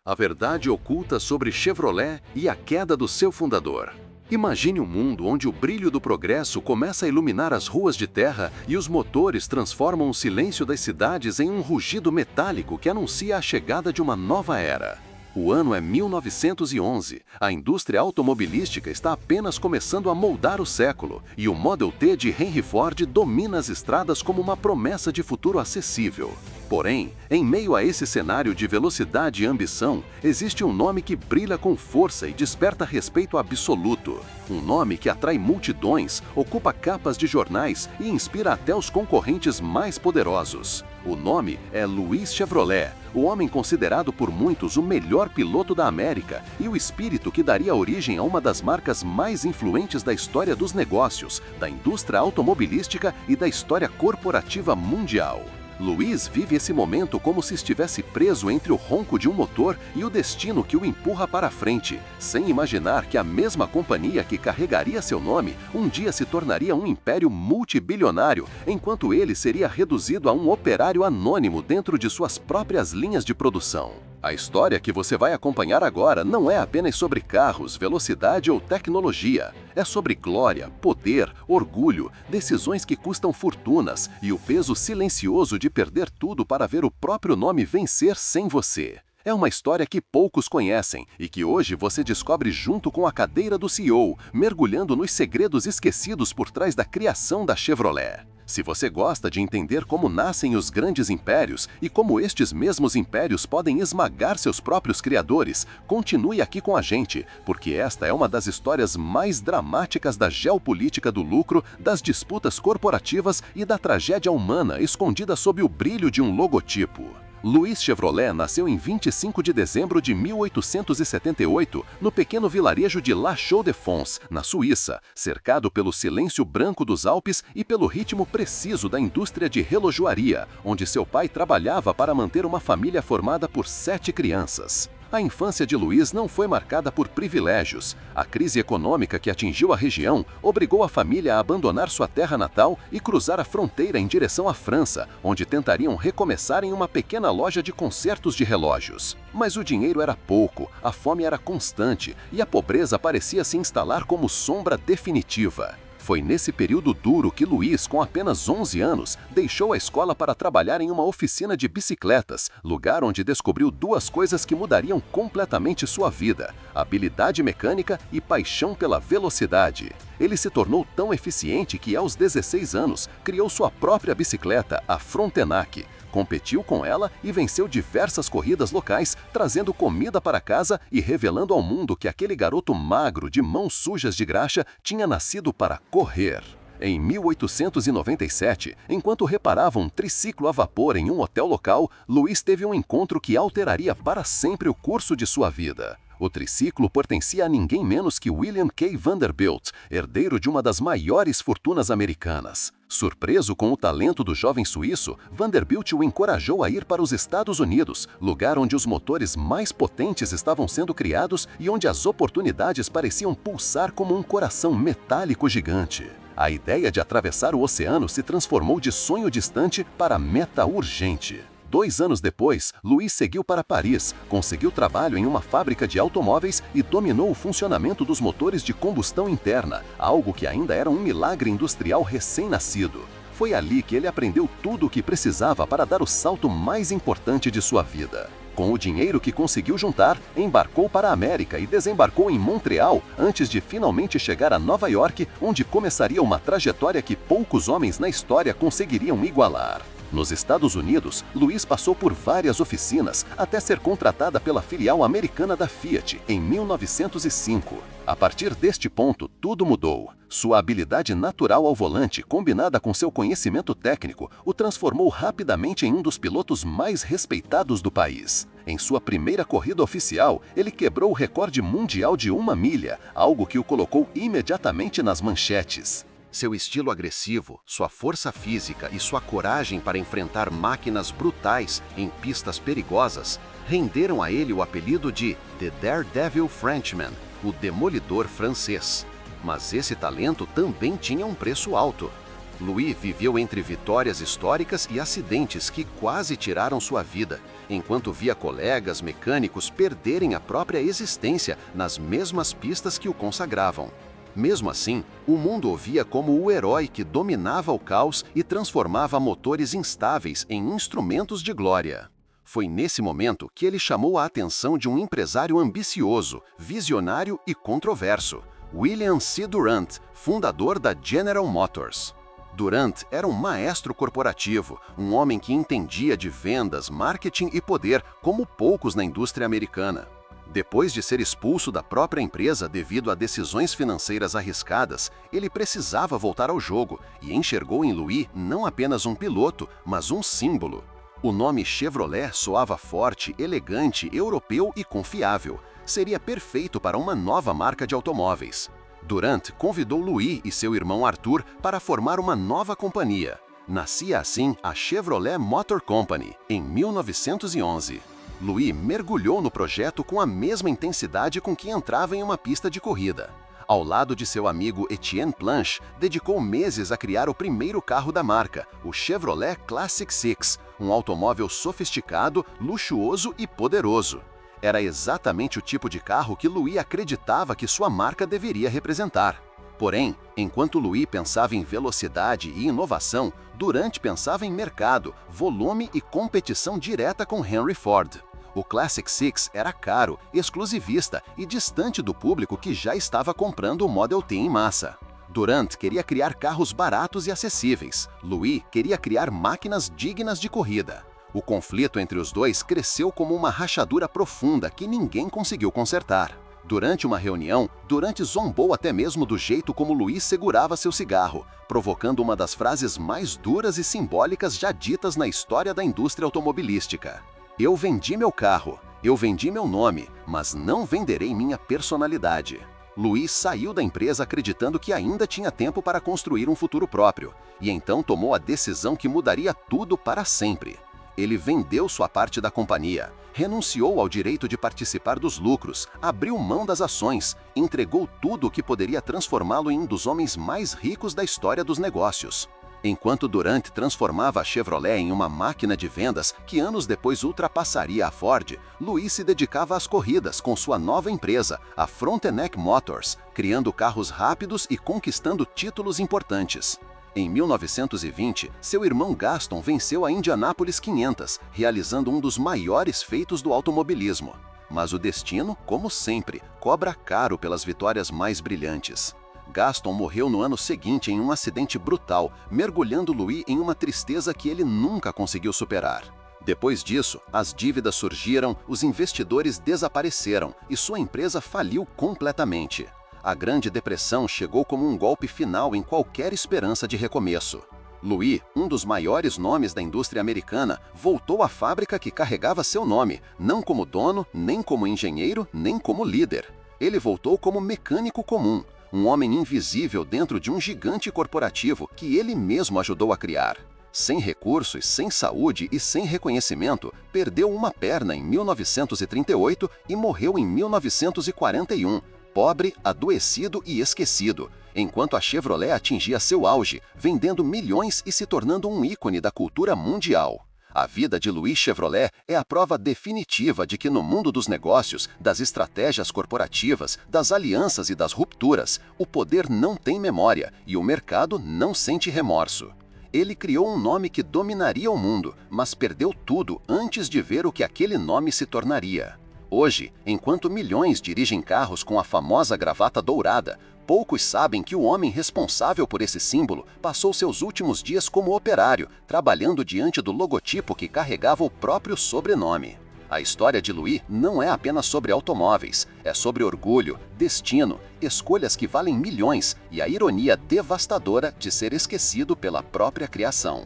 A verdade oculta sobre Chevrolet e a queda do seu fundador. Imagine um mundo onde o brilho do progresso começa a iluminar as ruas de terra e os motores transformam o silêncio das cidades em um rugido metálico que anuncia a chegada de uma nova era. O ano é 1911, a indústria automobilística está apenas começando a moldar o século e o Model T de Henry Ford domina as estradas como uma promessa de futuro acessível. Porém, em meio a esse cenário de velocidade e ambição, existe um nome que brilha com força e desperta respeito absoluto. Um nome que atrai multidões, ocupa capas de jornais e inspira até os concorrentes mais poderosos. O nome é Louis Chevrolet, o homem considerado por muitos o melhor piloto da América e o espírito que daria origem a uma das marcas mais influentes da história dos negócios, da indústria automobilística e da história corporativa mundial. Louis vive esse momento como se estivesse preso entre o ronco de um motor e o destino que o empurra para a frente, sem imaginar que a mesma companhia que carregaria seu nome um dia se tornaria um império multibilionário, enquanto ele seria reduzido a um operário anônimo dentro de suas próprias linhas de produção. A história que você vai acompanhar agora não é apenas sobre carros, velocidade ou tecnologia. É sobre glória, poder, orgulho, decisões que custam fortunas e o peso silencioso de perder tudo para ver o próprio nome vencer sem você. É uma história que poucos conhecem e que hoje você descobre junto com a cadeira do CEO, mergulhando nos segredos esquecidos por trás da criação da Chevrolet. Se você gosta de entender como nascem os grandes impérios e como estes mesmos impérios podem esmagar seus próprios criadores, continue aqui com a gente, porque esta é uma das histórias mais dramáticas da geopolítica do lucro, das disputas corporativas e da tragédia humana escondida sob o brilho de um logotipo. Louis Chevrolet nasceu em 25 de dezembro de 1878, no pequeno vilarejo de La Chaux-de-Fonds, na Suíça, cercado pelo silêncio branco dos Alpes e pelo ritmo preciso da indústria de relojoaria, onde seu pai trabalhava para manter uma família formada por 7 crianças. A infância de Louis não foi marcada por privilégios. A crise econômica que atingiu a região obrigou a família a abandonar sua terra natal e cruzar a fronteira em direção à França, onde tentariam recomeçar em uma pequena loja de consertos de relógios. Mas o dinheiro era pouco, a fome era constante e a pobreza parecia se instalar como sombra definitiva. Foi nesse período duro que Louis, com apenas 11 anos, deixou a escola para trabalhar em uma oficina de bicicletas, lugar onde descobriu duas coisas que mudariam completamente sua vida: habilidade mecânica e paixão pela velocidade. Ele se tornou tão eficiente que, aos 16 anos, criou sua própria bicicleta, a Frontenac. Competiu com ela e venceu diversas corridas locais, trazendo comida para casa e revelando ao mundo que aquele garoto magro, de mãos sujas de graxa, tinha nascido para correr. Em 1897, enquanto reparava um triciclo a vapor em um hotel local, Louis teve um encontro que alteraria para sempre o curso de sua vida. O triciclo pertencia a ninguém menos que William K. Vanderbilt, herdeiro de uma das maiores fortunas americanas. Surpreso com o talento do jovem suíço, Vanderbilt o encorajou a ir para os Estados Unidos, lugar onde os motores mais potentes estavam sendo criados e onde as oportunidades pareciam pulsar como um coração metálico gigante. A ideia de atravessar o oceano se transformou de sonho distante para meta urgente. 2 anos depois, Louis seguiu para Paris, conseguiu trabalho em uma fábrica de automóveis e dominou o funcionamento dos motores de combustão interna, algo que ainda era um milagre industrial recém-nascido. Foi ali que ele aprendeu tudo o que precisava para dar o salto mais importante de sua vida. Com o dinheiro que conseguiu juntar, embarcou para a América e desembarcou em Montreal antes de finalmente chegar a Nova York, onde começaria uma trajetória que poucos homens na história conseguiriam igualar. Nos Estados Unidos, Louis passou por várias oficinas até ser contratada pela filial americana da Fiat em 1905. A partir deste ponto, tudo mudou. Sua habilidade natural ao volante, combinada com seu conhecimento técnico, o transformou rapidamente em um dos pilotos mais respeitados do país. Em sua primeira corrida oficial, ele quebrou o recorde mundial de 1 milha, algo que o colocou imediatamente nas manchetes. Seu estilo agressivo, sua força física e sua coragem para enfrentar máquinas brutais em pistas perigosas renderam a ele o apelido de The Daredevil Frenchman, o Demolidor Francês. Mas esse talento também tinha um preço alto. Louis viveu entre vitórias históricas e acidentes que quase tiraram sua vida, enquanto via colegas mecânicos perderem a própria existência nas mesmas pistas que o consagravam. Mesmo assim, o mundo o via como o herói que dominava o caos e transformava motores instáveis em instrumentos de glória. Foi nesse momento que ele chamou a atenção de um empresário ambicioso, visionário e controverso, William C. Durant, fundador da General Motors. Durant era um maestro corporativo, um homem que entendia de vendas, marketing e poder como poucos na indústria americana. Depois de ser expulso da própria empresa devido a decisões financeiras arriscadas, ele precisava voltar ao jogo e enxergou em Louis não apenas um piloto, mas um símbolo. O nome Chevrolet soava forte, elegante, europeu e confiável. Seria perfeito para uma nova marca de automóveis. Durant convidou Louis e seu irmão Arthur para formar uma nova companhia. Nascia assim a Chevrolet Motor Company, em 1911. Louis mergulhou no projeto com a mesma intensidade com que entrava em uma pista de corrida. Ao lado de seu amigo Etienne Planche, dedicou meses a criar o primeiro carro da marca, o Chevrolet Classic Six, um automóvel sofisticado, luxuoso e poderoso. Era exatamente o tipo de carro que Louis acreditava que sua marca deveria representar. Porém, enquanto Louis pensava em velocidade e inovação, Durant pensava em mercado, volume e competição direta com Henry Ford. O Classic Six era caro, exclusivista e distante do público que já estava comprando o Model T em massa. Durant queria criar carros baratos e acessíveis. Louis queria criar máquinas dignas de corrida. O conflito entre os dois cresceu como uma rachadura profunda que ninguém conseguiu consertar. Durante uma reunião, Durant zombou até mesmo do jeito como Louis segurava seu cigarro, provocando uma das frases mais duras e simbólicas já ditas na história da indústria automobilística. Eu vendi meu carro, eu vendi meu nome, mas não venderei minha personalidade. Louis saiu da empresa acreditando que ainda tinha tempo para construir um futuro próprio, e então tomou a decisão que mudaria tudo para sempre. Ele vendeu sua parte da companhia, renunciou ao direito de participar dos lucros, abriu mão das ações, entregou tudo o que poderia transformá-lo em um dos homens mais ricos da história dos negócios. Enquanto Durant transformava a Chevrolet em uma máquina de vendas que anos depois ultrapassaria a Ford, Louis se dedicava às corridas com sua nova empresa, a Frontenac Motors, criando carros rápidos e conquistando títulos importantes. Em 1920, seu irmão Gaston venceu a Indianapolis 500, realizando um dos maiores feitos do automobilismo. Mas o destino, como sempre, cobra caro pelas vitórias mais brilhantes. Gaston morreu no ano seguinte em um acidente brutal, mergulhando Louis em uma tristeza que ele nunca conseguiu superar. Depois disso, as dívidas surgiram, os investidores desapareceram e sua empresa faliu completamente. A Grande Depressão chegou como um golpe final em qualquer esperança de recomeço. Louis, um dos maiores nomes da indústria americana, voltou à fábrica que carregava seu nome, não como dono, nem como engenheiro, nem como líder. Ele voltou como mecânico comum, um homem invisível dentro de um gigante corporativo que ele mesmo ajudou a criar. Sem recursos, sem saúde e sem reconhecimento, perdeu uma perna em 1938 e morreu em 1941. Pobre, adoecido e esquecido, enquanto a Chevrolet atingia seu auge, vendendo milhões e se tornando um ícone da cultura mundial. A vida de Louis Chevrolet é a prova definitiva de que no mundo dos negócios, das estratégias corporativas, das alianças e das rupturas, o poder não tem memória e o mercado não sente remorso. Ele criou um nome que dominaria o mundo, mas perdeu tudo antes de ver o que aquele nome se tornaria. Hoje, enquanto milhões dirigem carros com a famosa gravata dourada, poucos sabem que o homem responsável por esse símbolo passou seus últimos dias como operário, trabalhando diante do logotipo que carregava o próprio sobrenome. A história de Louis não é apenas sobre automóveis, é sobre orgulho, destino, escolhas que valem milhões e a ironia devastadora de ser esquecido pela própria criação.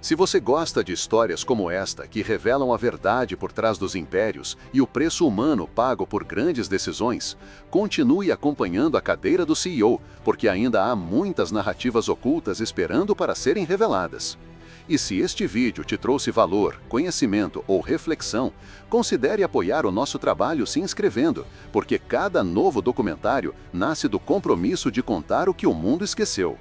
Se você gosta de histórias como esta, que revelam a verdade por trás dos impérios e o preço humano pago por grandes decisões, continue acompanhando a cadeira do CEO, porque ainda há muitas narrativas ocultas esperando para serem reveladas. E se este vídeo te trouxe valor, conhecimento ou reflexão, considere apoiar o nosso trabalho se inscrevendo, porque cada novo documentário nasce do compromisso de contar o que o mundo esqueceu.